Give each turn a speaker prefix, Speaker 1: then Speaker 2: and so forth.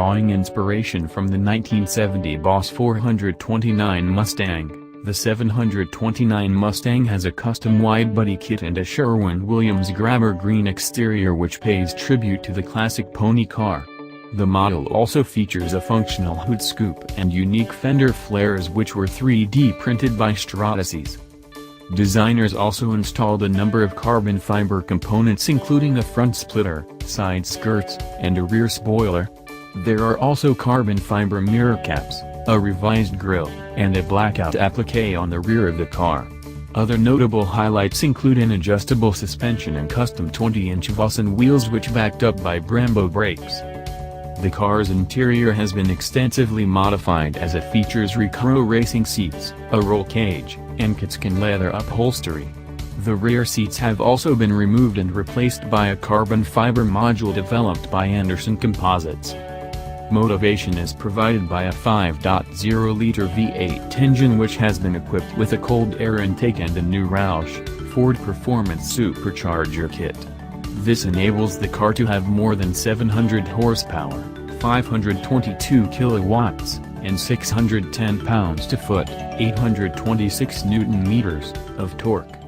Speaker 1: drawing inspiration from the 1970 Boss 429 Mustang. The 729 Mustang has a custom wide-body kit and a Sherwin-Williams Grabber Green exterior which pays tribute to the classic pony car. The model also features a functional hood scoop and unique fender flares which were 3D printed by Stratasys. Designers also installed a number of carbon fiber components including a front splitter, side skirts, and a rear spoiler. There are also carbon fiber mirror caps, a revised grille, and a blackout appliqué on the rear of the car. Other notable highlights include an adjustable suspension and custom 20-inch Vossen wheels which backed up by Brembo brakes. The car's interior has been extensively modified as it features Recaro racing seats, a roll cage, and Kidskin leather upholstery. The rear seats have also been removed and replaced by a carbon fiber module developed by Anderson Composites. Motivation is provided by a 5.0-liter V8 engine which has been equipped with a cold air intake and a new Roush Performance supercharger kit. This enables the car to have more than 700 horsepower, 522 kilowatts, and 610 pounds-to-foot, 826 Newton-meters, of torque.